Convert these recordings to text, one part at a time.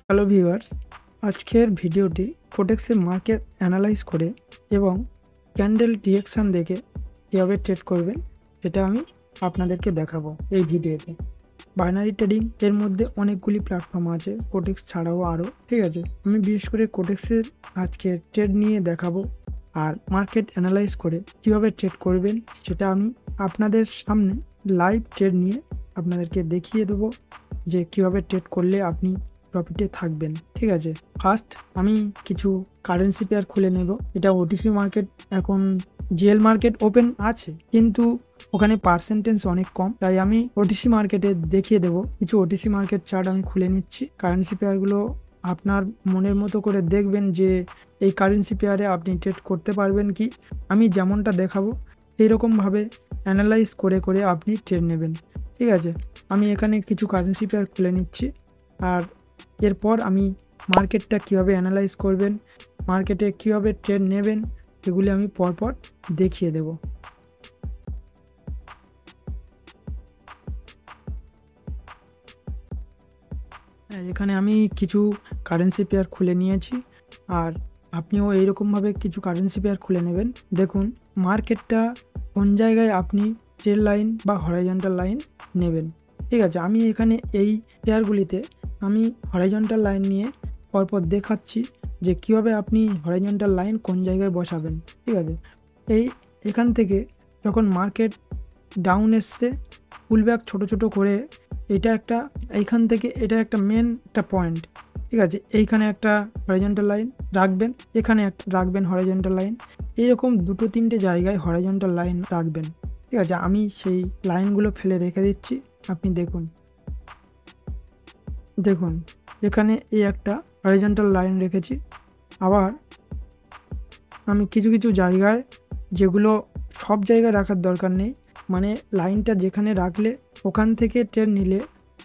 Hello viewers, আজকের ভিডিওটি কোটেক্সের market analyse করে এবং ক্যান্ডেল ডিরেকশন দেখে কীভাবে ট্রেড করবেন সেটা আমি আপনাদেরকে দেখাবো এই ভিডিওতে। বাইনারি ট্রেডিং এর মধ্যে অনেকগুলি প্ল্যাটফর্ম আছে, কোটেক্স ছাড়াও আরও, ঠিক আছে। আমি বিশেষ করে কোটেক্সের আজকে ট্রেড নিয়ে দেখাবো আর মার্কেট অ্যানালাইজ করে কীভাবে ট্রেড করবেন সেটা আমি আপনাদের সামনে লাইভ ট্রেড নিয়ে আপনাদেরকে দেখিয়ে দেবো যে কীভাবে ট্রেড করলে আপনি প্রফিটে থাকবেন, ঠিক আছে। ফার্স্ট আমি কিছু কারেন্সি পেয়ার খুলে নেব। এটা ওটিসি মার্কেট, এখন জিএল মার্কেট ওপেন আছে কিন্তু ওখানে পার্সেন্টেজ অনেক কম, তাই আমি ওটিসি মার্কেটে দেখিয়ে দেবো। কিছু ওটিসি মার্কেট চার্ট আমি খুলে নিচ্ছি। কারেন্সি পেয়ারগুলো আপনার মনের মতো করে দেখবেন যে এই কারেন্সি পেয়ারে আপনি ট্রেড করতে পারবেন কি। আমি যেমনটা দেখাবো এইরকমভাবে অ্যানালাইজ করে করে আপনি ট্রেড নেবেন, ঠিক আছে। আমি এখানে কিছু কারেন্সি পেয়ার খুলে নিচ্ছি আর এরপর আমি মার্কেটটা কীভাবে অ্যানালাইজ করবেন, মার্কেটে কীভাবে ট্রেড নেবেন এগুলি আমি পরপর দেখিয়ে দেব। এখানে আমি কিছু কারেন্সি পেয়ার খুলে নিয়েছি আর আপনিও এইরকমভাবে কিছু কারেন্সি পেয়ার খুলে নেবেন। দেখুন মার্কেটটা কোন জায়গায় আপনি ট্রেড লাইন বা হরাইজন্টাল লাইন নেবেন, ঠিক আছে। আমি এখানে এই পেয়ারগুলিতে আমি হরাইজন্টাল লাইন নিয়ে পরপর দেখাচ্ছি যে কীভাবে আপনি হরাইজন্টাল লাইন কোন জায়গায় বসাবেন, ঠিক আছে। এখান থেকে যখন মার্কেট ডাউন এসছে পুলব্যাক ছোট ছোট করে এইখান থেকে এটা একটা মেন একটা পয়েন্ট, ঠিক আছে। এইখানে একটা হরাইজন্টাল লাইন রাখবেন, এখানে একটা রাখবেন হরাইজন্টাল লাইন, এইরকম দুটো তিনটে জায়গায় হরাইজন্টাল লাইন রাখবেন, ঠিক আছে। আমি সেই লাইনগুলো ফেলে রেখে দিচ্ছি। আপনি দেখুন এখানে এই একটা হরাইজন্টাল লাইন রেখেছি। আবার আমি কিছু কিছু জায়গায়, যেগুলো সব জায়গায় রাখার দরকার নেই, মানে লাইনটা যেখানে রাখলে ওখান থেকে ট্রেড নিলে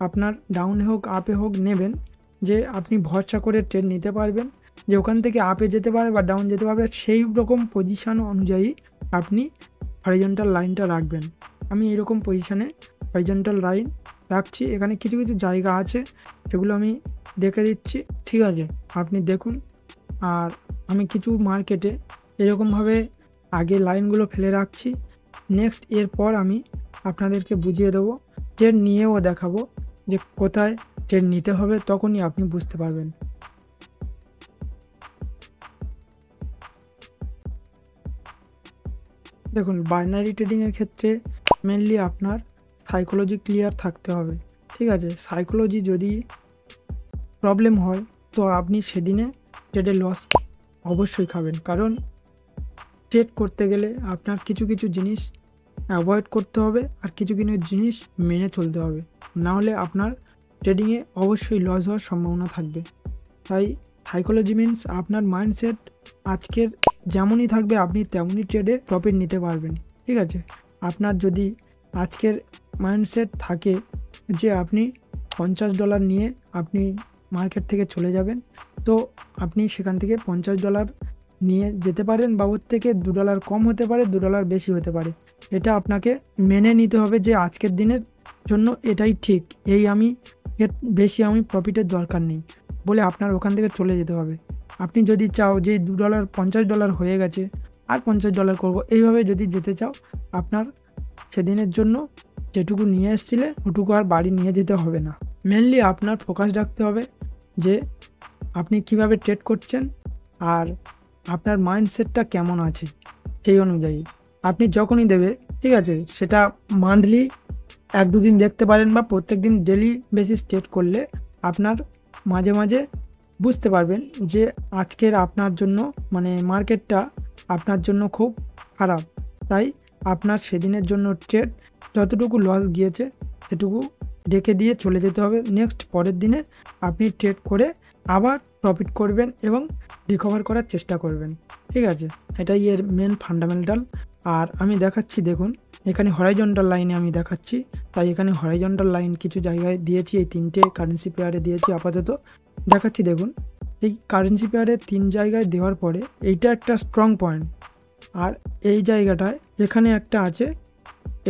আপনার ডাউনে হোক আপে হোক নেবেন, যে আপনি ভরসা করে ট্রেড নিতে পারবেন যে ওখান থেকে আপে যেতে পারে বা ডাউন যেতে পারবে, সেই রকম পজিশান অনুযায়ী আপনি হরিজন্টাল লাইনটা রাখবেন। আমি এরকম পজিশানে হরিজন্টাল লাইন রাখছি। এখানে কিছু কিছু জায়গা আছে সেগুলো আমি দেখে দিচ্ছি, ঠিক আছে। আপনি দেখুন। আর আমি কিছু মার্কেটে এরকমভাবে আগে লাইনগুলো ফেলে রাখছি। নেক্সট এরপর আমি আপনাদেরকে বুঝিয়ে দেবো, ট্রেড নিয়েও দেখাবো যে কোথায় ট্রেড নিতে হবে, তখনই আপনি বুঝতে পারবেন। দেখুন বাইনারি ট্রেডিংয়ের ক্ষেত্রে মেনলি আপনার সাইকোলজি ক্লিয়ার থাকতে হবে, ঠিক আছে। সাইকোলজি যদি প্রবলেম হয় তো আপনি সেদিনে ট্রেডে লস অবশ্যই খাবেন, কারণ ট্রেড করতে গেলে আপনার কিছু কিছু জিনিস অ্যাভয়েড করতে হবে আর কিছু কিছু জিনিস মেনে চলতে হবে, না হলে আপনার ট্রেডিংয়ে অবশ্যই লস হওয়ার সম্ভাবনা থাকবে। তাই সাইকোলজি মিনস আপনার মাইন্ডসেট আজকের যেমনই থাকবে আপনি তেমনই ট্রেডে প্রফিট নিতে পারবেন, ঠিক আছে। আপনার যদি আজকের মাইন্ডসেট থাকে যে আপনি $50 নিয়ে আপনি মার্কেট থেকে চলে যাবেন, তো আপনি সেখান থেকে $50 নিয়ে যেতে পারেন, বা ওর থেকে $2 কম হতে পারে, $2 বেশি হতে পারে। এটা আপনাকে মেনে নিতে হবে যে আজকের দিনের জন্য এটাই ঠিক, এর বেশি আমি প্রফিটের দরকার নেই বলে আপনার ওখান থেকে চলে যেতে হবে। আপনি যদি চাও যে $2 $50 হয়ে গেছে আর $50 করব, এইভাবে যদি যেতে চাও আপনার সেদিনের জন্য যেটুকু নিয়ে এসেছিলে ওটুকু আর বাড়ি নিয়ে যেতে হবে না। মেনলি আপনার ফোকাস রাখতে হবে যে আপনি কিভাবে ট্রেড করছেন আর আপনার মাইন্ডসেটটা কেমন আছে সেই অনুযায়ী আপনি যখনই দেবে, ঠিক আছে। সেটা মান্থলি 1-2 দিন দেখতে পারেন বা প্রত্যেক দিন ডেলি বেসিস ট্রেড করলে আপনার মাঝে মাঝে বুঝতে পারবেন যে আজকের আপনার জন্য মানে মার্কেটটা আপনার জন্য খুব খারাপ। তাই আপনার সেদিনের জন্য ট্রেড যতটুকু লস গিয়েছে সেটুকু রেখে দিয়ে চলে যেতে হবে। নেক্সট পরের দিনে আপনি ট্রেড করে আবার প্রফিট করবেন এবং রিকভার করার চেষ্টা করবেন, ঠিক আছে। এটাই এর মেন ফান্ডামেন্টাল। আর আমি দেখাচ্ছি, দেখুন এখানে হরাইজন্টাল লাইনে আমি দেখাচ্ছি, তাই এখানে হরাইজন্টাল লাইন কিছু জায়গায় দিয়েছি, এই 3টে কারেন্সি পেয়ারে দিয়েছি আপাতত দেখাচ্ছি। দেখুন এই কারেন্সি পেয়ারে 3 জায়গায় দেওয়ার পরে এইটা একটা স্ট্রং পয়েন্ট, আর এই জায়গাটায় এখানে একটা আছে,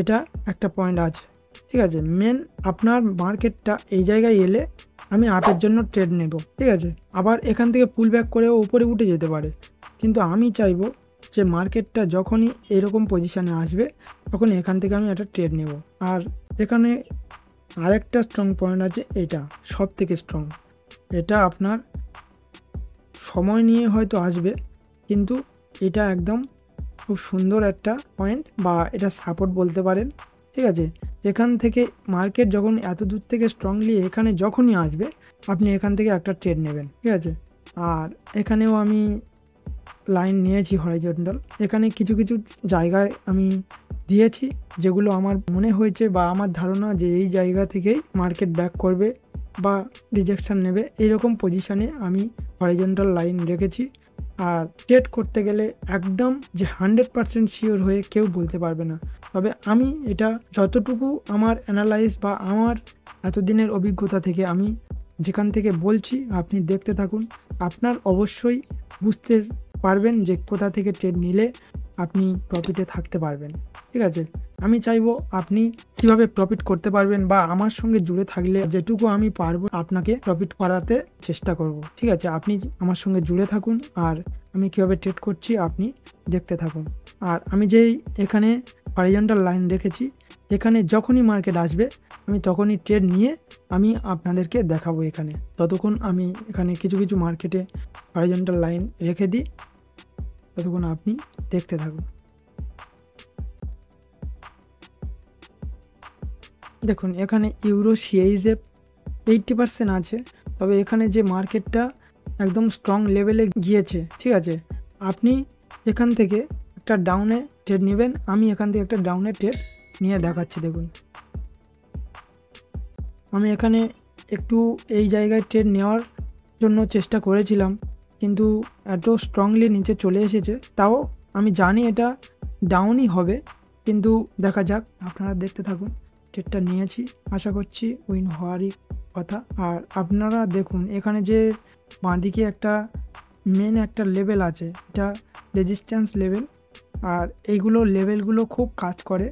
এটা একটা পয়েন্ট আছে, ঠিক আছে। মেন আপনার মার্কেটটা এই জায়গায় এলে আমি আপের জন্য ট্রেড নেব, ঠিক আছে। আবার এখান থেকে পুল ব্যাক করেও উপরে উঠে যেতে পারে, কিন্তু আমি চাইবো যে মার্কেটটা যখনই এরকম পজিশানে আসবে তখন এখান থেকে আমি একটা ট্রেড নেব। আর এখানে আরেকটা স্ট্রং পয়েন্ট আছে, এটা সব থেকে স্ট্রং। এটা আপনার সময় নিয়ে হয়তো আসবে, কিন্তু এটা একদম খুব সুন্দর একটা পয়েন্ট, বা এটা সাপোর্ট বলতে পারেন, ঠিক আছে। এখান থেকে মার্কেট যখন এত দূর থেকে স্ট্রংলি এখানে যখনই আসবে আপনি এখান থেকে একটা ট্রেড নেবেন, ঠিক আছে। আর এখানেও আমি লাইন নিয়েছি হরাইজন্টাল, এখানে কিছু কিছু জায়গায় আমি দিয়েছি যেগুলো আমার মনে হয়েছে বা আমার ধারণা যে এই জায়গা থেকেই মার্কেট ব্যাক করবে বা রিজেকশন নেবে, এইরকম পজিশানে আমি হরাইজন্টাল লাইন রেখেছি। আর ট্রেড করতে গেলে একদম যে 100% শিওর হয়ে কেউ বলতে পারবে না, তবে আমি এটা যতটুকু আমার অ্যানালাইজ বা আমার এতদিনের অভিজ্ঞতা থেকে আমি যেখান থেকে বলছি আপনি দেখতে থাকুন, আপনার অবশ্যই বুঝতে পারবেন যে কোথা থেকে ট্রেড নিলে আপনি প্রফিটে থাকতে পারবেন, ঠিক আছে। আমি চাইবো আপনি কিভাবে প্রফিট করতে পারবেন, বা আমার সঙ্গে জুড়ে থাকলে যেটুকু আমি পারবো আপনাকে প্রফিট করাতে চেষ্টা করব, ঠিক আছে। আপনি আমার সঙ্গে জুড়ে থাকুন, আর আমি কিভাবে ট্রেড করছি আপনি দেখতে থাকুন। আর আমি যেই এখানে হরাইজন্টাল লাইন রেখেছি, এখানে যখনই মার্কেট আসবে আমি তখনই ট্রেড নিয়ে আমি আপনাদেরকে দেখাবো। এখানে ততক্ষণ আমি এখানে কিছু কিছু মার্কেটে হরাইজন্টাল লাইন রেখে দিই, ততক্ষণ আপনি দেখতে থাকুন। দেখুন এখানে ইউরো সিএইচএফ 80% আছে, তবে এখানে যে মার্কেটটা একদম স্ট্রং লেভেলে গিয়েছে, ঠিক আছে। আপনি এখান থেকে একটা ডাউনে ট্রেড নেবেন, আমি এখান থেকে একটা ডাউনে ট্রেড নিয়ে দেখাচ্ছি। দেখুন আমি এখানে একটু এই জায়গায় ট্রেড নেওয়ার জন্য চেষ্টা করেছিলাম, কিন্তু এত স্ট্রংলি নিচে চলে এসেছে, তাও আমি জানি এটা ডাউনই হবে, কিন্তু দেখা যাক, আপনারা দেখতে থাকুন। ট্রেডটা নিয়েছি, আশা করছি উইন হওয়ারই কথা। আর আপনারা দেখুন এখানে যে বাঁদিকে একটা মেন একটা লেভেল আছে, এটা রেজিস্ট্যান্স লেভেল, আর এইগুলো লেভেলগুলো খুব কাজ করে।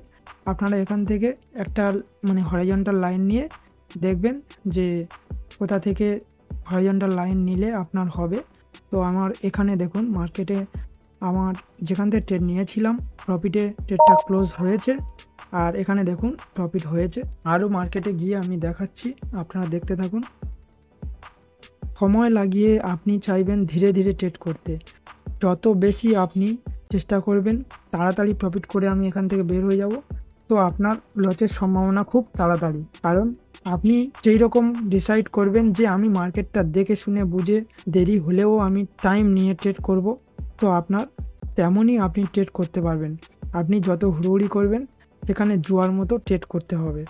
আপনারা এখান থেকে একটা মানে হরাইজন্টাল লাইন নিয়ে দেখবেন যে কোথা থেকে হরাইজন্টাল লাইন নিলে আপনার হবে। তো আমার এখানে দেখুন মার্কেটে আমার যেখান থেকে ট্রেড নিয়েছিলাম প্রফিটে ট্রেডটা ক্লোজ হয়েছে, আর এখানে দেখুন প্রফিট হয়েছে। আরও মার্কেটে গিয়ে আমি দেখাচ্ছি, আপনারা দেখতে থাকুন। সময় লাগিয়ে আপনি চাইবেন ধীরে ধীরে ট্রেড করতে, যত বেশি আপনি চেষ্টা করবেন তাড়াতাড়ি প্রফিট করে আমি এখান থেকে বের হয়ে যাব, তো আপনার লসের সম্ভাবনা খুব তাড়াতাড়ি। কারণ আপনি যেই রকম ডিসাইড করবেন যে আমি মার্কেটটা দেখে শুনে বুঝে দেরি হলেও আমি টাইম নিয়ে ট্রেড করব, তো আপনার তেমনই আপনি ট্রেড করতে পারবেন। আপনি যত হুড়োহুড়ি করবেন এখানে জুয়ার মতো ট্রেড করতে হবে,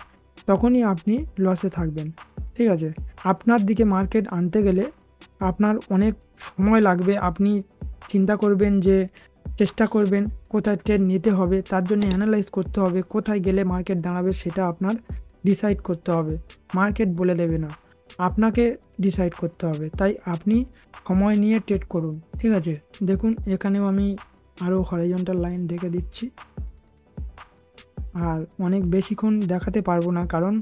তখনই আপনি লসে থাকবেন, ঠিক আছে। আপনার দিকে মার্কেট আনতে গেলে আপনার অনেক সময় লাগবে, আপনি চিন্তা করবেন যে চেষ্টা করবেন কোথায় ট্রেড নিতে হবে, তার জন্য অ্যানালাইজ করতে হবে, কোথায় গেলে মার্কেট দাঁড়াবে সেটা আপনার ডিসাইড করতে হবে। মার্কেট বলে দেবে না, আপনাকে ডিসাইড করতে হবে, তাই আপনি সময় নিয়ে ট্রেড করুন, ঠিক আছে। দেখুন এখানেও আমি আরও হরাইজন্টাল লাইন রেখে দিচ্ছি, আর অনেক বেশিক্ষণ দেখাতে পারবো না, কারণ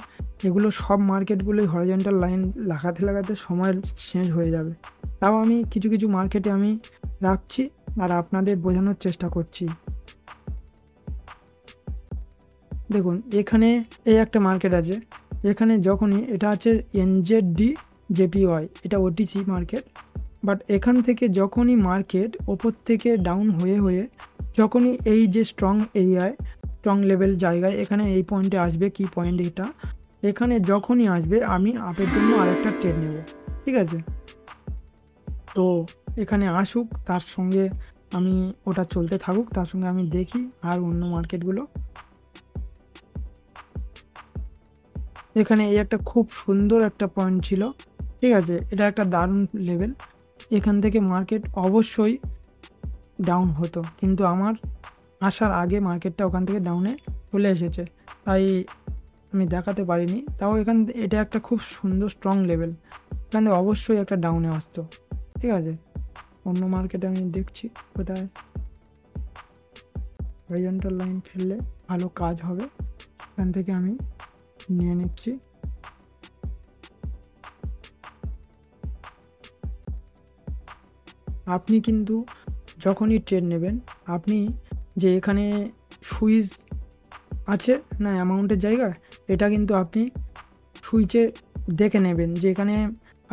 এগুলো সব মার্কেটগুলোই হরাইজন্টাল লাইন লাগাতে লাগাতে সময় শেষ হয়ে যাবে। তাও আমি কিছু কিছু মার্কেটে আমি রাখছি আর আপনাদের বোঝানোর চেষ্টা করছি। দেখুন এখানে এই একটা মার্কেট আছে, এখানে যখনই এটা আছে NZD JPY, এটা ওটিসি মার্কেট, বাট এখান থেকে যখনই মার্কেট ওপর থেকে ডাউন হয়ে হয়ে যখনই এই যে স্ট্রং এরিয়ায় স্ট্রং লেভেল জায়গায় এখানে এই পয়েন্টে আসবে, কি পয়েন্ট এটা, এখানে যখনই আসবে আমি আপের জন্য আরেকটা ট্রেড নেব, ঠিক আছে। তো এখানে আসুক, তার সঙ্গে আমি ওটা চলতে থাকুক, তার সঙ্গে আমি দেখি আর অন্য মার্কেটগুলো। এখানে এই একটা খুব সুন্দর একটা পয়েন্ট ছিল, ঠিক আছে, এটা একটা দারুণ লেভেল, এখান থেকে মার্কেট অবশ্যই ডাউন হতো, কিন্তু আমার আসার আগে মার্কেটটা ওখান থেকে ডাউনে চলে এসেছে, তাই আমি দেখাতে পারিনি। তাও এটা একটা খুব সুন্দর স্ট্রং লেভেল, এখান থেকে অবশ্যই একটা ডাউনে আসতো, ঠিক আছে। অন্য মার্কেটে আমি দেখছি কোথায় হরিজন্টাল লাইন ফেললে ভালো কাজ হবে, এখান থেকে আমি নিয়ে নিচ্ছি। আপনি কিন্তু যখনই ট্রেড নেবেন, আপনি যে এখানে সুইচ আছে না অ্যামাউন্টের জায়গায়, এটা কিন্তু আপনি সুইচে দেখে নেবেন যে এখানে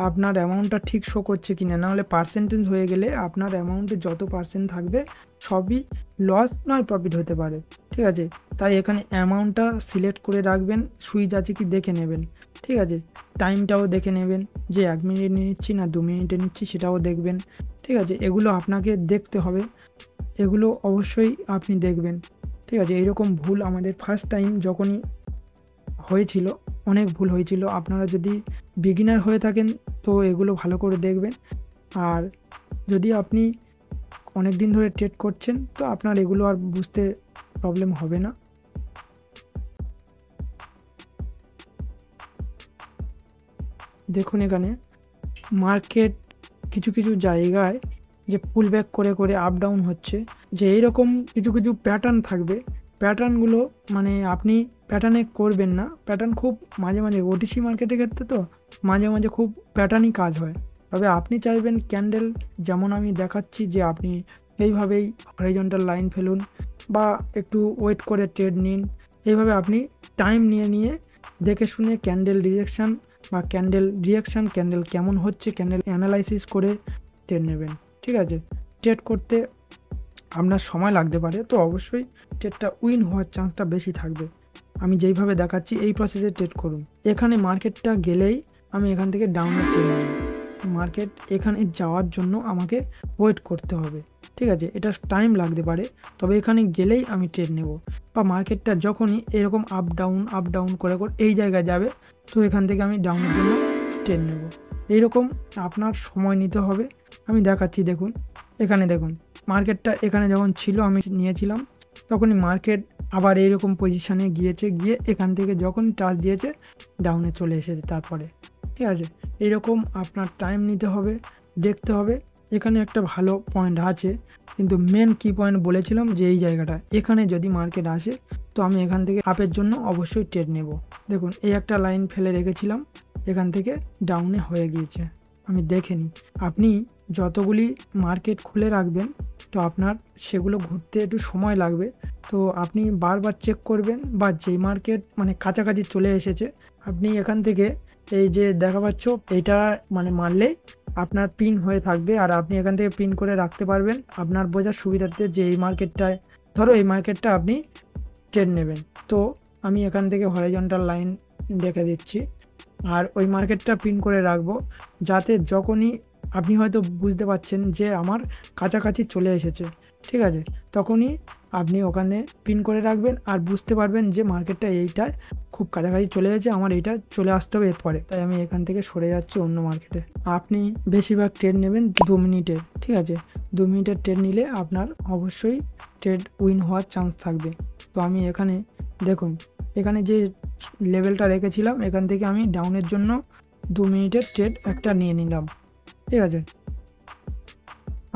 আপনার অ্যামাউন্টটা ঠিক শো করছে কিনা, নাহলে পার্সেন্টেজ হয়ে গেলে আপনার অ্যামাউন্টে যত পার্সেন্ট থাকবে সবই লস নয় প্রফিট হতে পারে। ঠিক আছে, তাই এখানে অ্যামাউন্টটা সিলেক্ট করে রাখবেন, সুইচ আছে কি দেখে নেবেন। ঠিক আছে, টাইমটাও দেখে নেবেন যে 1 মিনিট নিচ্ছি না 2 মিনিটে নিচ্ছি সেটাও দেখবেন। ঠিক আছে, এগুলো আপনাকে দেখতে হবে, এগুলো অবশ্যই আপনি দেখবেন। ঠিক আছে, এইরকম ভুল আমাদের ফার্স্ট টাইম যখনই হয়েছিল, অনেক ভুল হয়েছিল। আপনারা যদি বিগিনার হয়ে থাকেন তো এগুলো ভালো করে দেখবেন, আর যদি আপনি অনেক দিন ধরে ট্রেড করছেন তো আপনার এগুলো আর বুঝতে প্রবলেম হবে না। দেখুন এখানে মার্কেট কিছু কিছু জায়গায় যে পুল ব্যাক করে করে আপ ডাউন হচ্ছে, যে এইরকম কিছু কিছু প্যাটার্ন থাকবে, প্যাটার্নগুলো মানে আপনি প্যাটার্নে করবেন না। প্যাটার্ন খুব মাঝে মাঝে ওটিসি মার্কেটের ক্ষেত্রে তো মাঝে মাঝে খুব প্যাটার্নই কাজ হয়। তবে আপনি চাইবেন ক্যান্ডেল, যেমন আমি দেখাচ্ছি যে আপনি এইভাবেই হরিজন্টাল লাইন ফেলুন বা একটু ওয়েট করে ট্রেড নিন। এইভাবে আপনি টাইম নিয়ে নিয়ে দেখে শুনে ক্যান্ডেল রিজেকশান বা ক্যান্ডেল রিয়াকশান, ক্যান্ডেল কেমন হচ্ছে, ক্যান্ডেল অ্যানালাইসিস করে ট্রেড নেবেন। ঠিক আছে, ট্রেড করতে আপনার সময় লাগতে পারে, তো অবশ্যই ট্রেডটা উইন হওয়ার চান্সটা বেশি থাকবে। আমি যেইভাবে দেখাচ্ছি এই প্রসেসে ট্রেড করুন। এখানে মার্কেটটা গেলেই আমি এখান থেকে ডাউনে ট্রেড নেব। মার্কেট এখানে যাওয়ার জন্য আমাকে ওয়েট করতে হবে। ঠিক আছে, এটা টাইম লাগতে পারে, তবে এখানে গেলেই আমি ট্রেড নেব। বা মার্কেটটা যখনই এরকম আপ ডাউন করে করে এই জায়গায় যাবে, তো এখান থেকে আমি ডাউনের জন্য ট্রেড নেব। এইরকম আপনার সময় নিতে হবে। আমি দেখাচ্ছি, দেখুন এখানে দেখুন মার্কেটটা এখানে যখন ছিল আমি নিয়েছিলাম, তখনই মার্কেট আবার এইরকম পজিশানে গিয়েছে, গিয়ে এখান থেকে যখন টাচ দিয়েছে ডাউনে চলে এসেছে তারপরে। ঠিক আছে, এইরকম আপনার টাইম নিতে হবে, দেখতে হবে। এখানে একটা ভালো পয়েন্ট আছে, কিন্তু মেন কি পয়েন্ট বলেছিলাম যে এই জায়গাটা এখানে যদি মার্কেট আসে তো আমি এখান থেকে আপের জন্য অবশ্যই ট্রেড নেব। দেখুন এই একটা লাইন ফেলে রেখেছিলাম, এখান থেকে ডাউনে হয়ে গিয়েছে, আমি দেখে নিই। আপনি যতগুলি মার্কেট খুলে রাখবেন তো আপনার সেগুলো ঘুরতে একটু সময় লাগবে, তো আপনি বারবার চেক করবেন। বা যেই মার্কেট মানে কাছাকাছি চলে এসেছে আপনি এখান থেকে এই যে দেখা পাচ্ছ এইটা মানে মারলে আপনার পিন হয়ে থাকবে, আর আপনি এখান থেকে পিন করে রাখতে পারবেন আপনার বোঝার সুবিধার্থে যে এই মার্কেটটায়, ধরো এই মার্কেটটা আপনি ট্রেড নেবেন, তো আমি এখান থেকে হরিজন্টাল লাইন দেখে দিচ্ছি আর ওই মার্কেটটা পিন করে রাখবো, যাতে যখনই আপনি হয়তো বুঝতে পারছেন যে আমার কাছাকাছি চলে এসেছে, ঠিক আছে, তখনই আপনি ওখানে পিন করে রাখবেন আর বুঝতে পারবেন যে মার্কেটটা এইটায় খুব কাছাকাছি চলে এসেছে, আমার এইটা চলে আসতে হবে এরপরে, তাই আমি এখান থেকে সরে যাচ্ছি অন্য মার্কেটে। আপনি বেশিরভাগ ট্রেড নেবেন 2 মিনিটের। ঠিক আছে, 2 মিনিটের ট্রেড নিলে আপনার অবশ্যই ট্রেড উইন হওয়ার চান্স থাকবে। তো আমি এখানে দেখুন এখানে যে লেভেলটা রেখেছিলাম এখান থেকে আমি ডাউনের জন্য 2 মিনিটের ট্রেড একটা নিয়ে নিলাম। ঠিক আছে,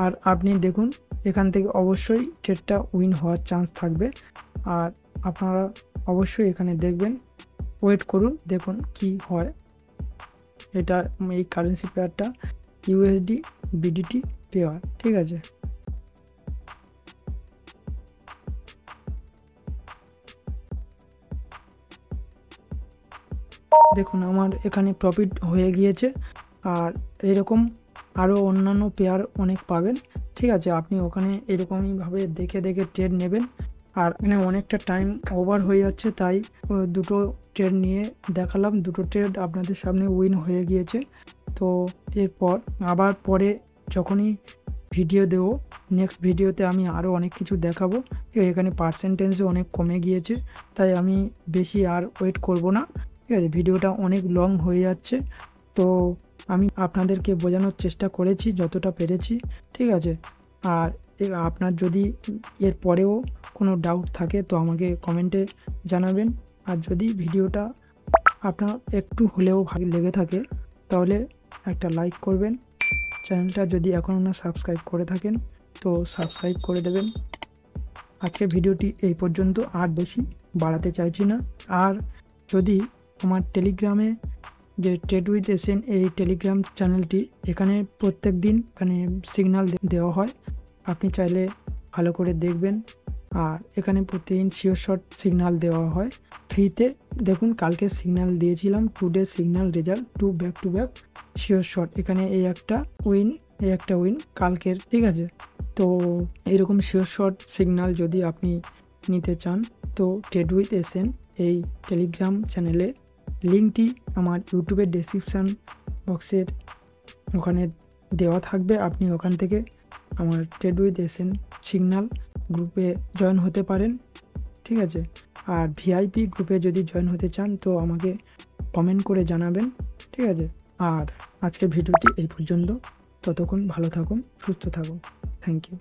আর আপনি দেখুন এখান থেকে অবশ্যই ট্রেডটা উইন হওয়ার চান্স থাকবে, আর আপনারা অবশ্যই এখানে দেখবেন, ওয়েট করুন দেখুন কি হয়। এটা এই কারেন্সি পেয়ারটা ইউএসডি বিডিটি পেয়ার। ঠিক আছে, দেখুন আমার এখানে প্রফিট হয়ে গিয়েছে, আর এরকম আরও অন্যান্য পেয়ার অনেক পাবেন। ঠিক আছে, আপনি ওখানে এরকমইভাবে দেখে দেখে ট্রেড নেবেন। আর এখানে অনেকটা টাইম ওভার হয়ে যাচ্ছে, তাই দুটো ট্রেড নিয়ে দেখালাম, দুটো ট্রেড আপনাদের সামনে উইন হয়ে গিয়েছে। তো এরপর আবার পরে যখনই ভিডিও দেবো, নেক্সট ভিডিওতে আমি আরও অনেক কিছু দেখাবো। এখানে পার্সেন্টেজও অনেক কমে গিয়েছে, তাই আমি বেশি আর ওয়েট করব না। ঠিক আছে, ভিডিওটা অনেক লং হয়ে যাচ্ছে, তো আমি আপনাদেরকে বোঝানোর চেষ্টা করেছি যতটা পেরেছি। ঠিক আছে, আর আপনার যদি এর পরেও কোনো ডাউট থাকে তো আমাকে কমেন্টে জানাবেন। আর যদি ভিডিওটা আপনার একটু হলেও ভালো লেগে থাকে তাহলে একটা লাইক করবেন। চ্যানেলটা যদি এখনও না সাবস্ক্রাইব করে থাকেন তো সাবস্ক্রাইব করে দেবেন। আজকের ভিডিওটি এই পর্যন্ত, আর বেশি বাড়াতে চাইছি না। আর যদি আমার টেলিগ্রামে যে ট্রেড উইথ এসএন এই টেলিগ্রাম চ্যানেলটি, এখানে প্রত্যেক দিন মানে সিগন্যাল দেওয়া হয়, আপনি চাইলে ভালো করে দেখবেন। আর এখানে প্রতিদিন শিওর শট সিগন্যাল দেওয়া হয় ফ্রিতে। দেখুন কালকে সিগন্যাল দিয়েছিলাম, today signal result to back sure shot. এখানে এই একটা উইন কালকের, ঠিক আছে। তো এরকম শিওর শট সিগন্যাল যদি আপনি নিতে চান তো ট্রেড উইথ এসএন এই টেলিগ্রাম চ্যানেলে লিঙ্কটি আমার ইউটিউবের ডেসক্রিপশান বক্সের ওখানে দেওয়া থাকবে। আপনি ওখান থেকে আমার ট্রেড উইথ এসএন সিগন্যাল গ্রুপে জয়েন হতে পারেন, ঠিক আছে। আর ভিআইপি গ্রুপে যদি জয়েন হতে চান তো আমাকে কমেন্ট করে জানাবেন, ঠিক আছে। আর আজকের ভিডিওটি এই পর্যন্ত। ততক্ষণ ভালো থাকুন, সুস্থ থাকুন। Thank you.